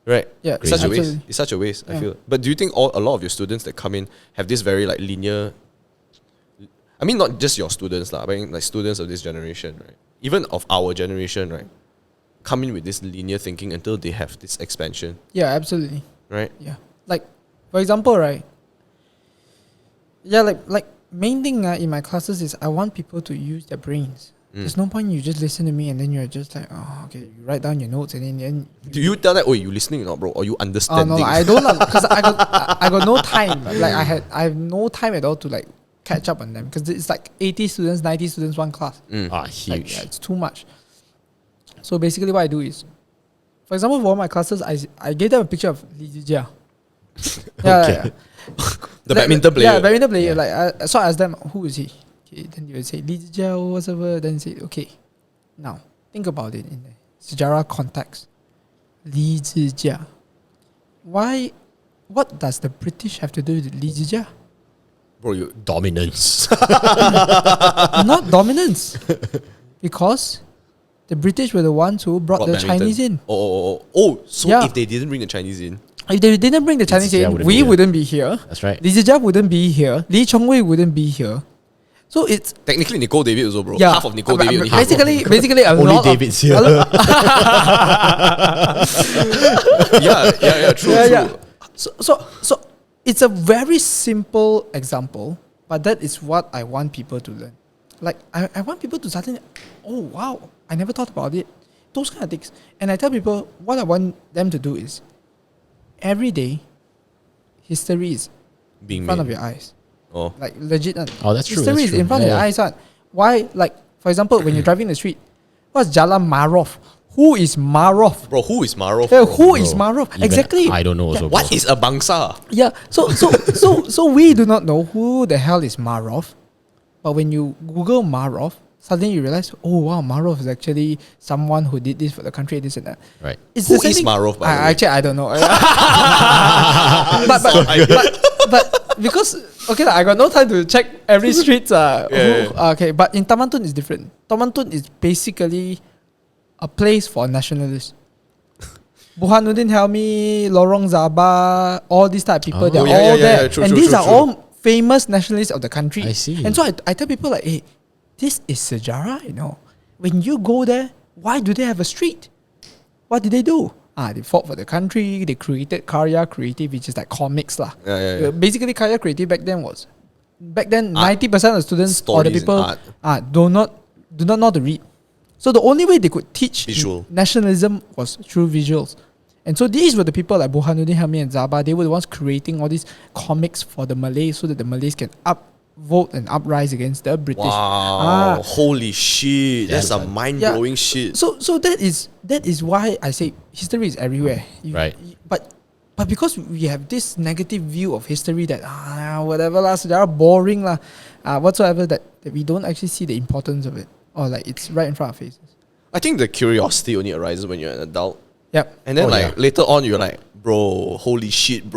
Right. Yeah, It's such a waste. absolutely. It's such a waste, I feel. But do you think a lot of your students that come in have this very like linear... I mean, not just your students, but I mean, like students of this generation, right? Even of our generation, right? Come in with this linear thinking until they have this expansion, Yeah, absolutely. right? Yeah. Like, for example, right? Yeah, like main thing in my classes is I want people to use their brains. There's no point you just listen to me and then you're just like, oh, okay, you write down your notes and then Do you tell that, oh, you listening or not, bro? Or you understanding? no, I don't because I got no time. Like I have no time at all to like catch up on them because it's like 80 students, 90 students, one class. Huge. Like, yeah, it's too much. So basically what I do is, for example, for all my classes, I gave them a picture of Li Zijia. Okay. The badminton player. Yeah, badminton player. Like, so I asked them, who is he? Okay, then they would say Li Zijia or whatever. Then say, okay, now think about it in the sejarah context. Li Zijia. Why? What does the British have to do with Li Zijia? Bro, you... Dominance. Not dominance, because the British were the ones who brought the badminton. Chinese in. Oh, so Yeah. if they didn't bring the Chinese in... If they didn't bring the Chinese Zijia in, wouldn't we be here. wouldn't be here. That's right. Li Zijia wouldn't be here. Li Chongwei wouldn't be here. So it's Technically, Nicole David also, bro. yeah. Half of Nicole David only. Half Basically, a Only lot David's of, here. yeah, true. So it's a very simple example, but that is what I want people to learn. Like I want people to suddenly, oh wow, I never thought about it. Those kind of things. And I tell people what I want them to do is every day history is Being in front made. of your eyes. Oh. Like legit. Oh, that's true. History That's is true. in front of your eyes. Why? Like, for example, when you're driving the street, what's Jalan Marof? Who is Marof? Bro, who is Maro? Yeah, who is Bro, Marof? even Exactly. I don't know also. What is a bangsa? Yeah. So we do not know who the hell is Marof. But when you Google Marof, suddenly you realize, oh wow, Marof is actually someone who did this for the country, this and that. Right. It's Who the same is thing. Marof, by the way? Actually, I don't know. but because I got no time to check every street. Okay, but in Tamantun is different. Tamantun is basically a place for nationalists. Burhanuddin Helmi, Lorong Zabah, all these type of people, they're all there. True, and these are all famous nationalists of the country. I see. And so I tell people like, hey, this is sejarah, you know. When you go there, why do they have a street? What did they do? They fought for the country. They created Karya Creative, which is like comics lah. Yeah. Basically, Karya Creative back then 90% of students or the Stories and people art. do not know how to read. So the only way they could teach Visual. nationalism was through visuals. And so these were the people like Burhanuddin Helmi and Zabah. They were the ones creating all these comics for the Malays so that the Malays can upvote and uprise against the British. Wow. Holy shit. That's some mind-blowing shit. So that is why I say history is everywhere. Right. But because we have this negative view of history that whatever lah, sejarah boring lah, whatsoever, that we don't actually see the importance of it, or like it's right in front of our faces. I think the curiosity only arises when you're an adult. Yep. And then later on, you're like, bro, holy shit, bro.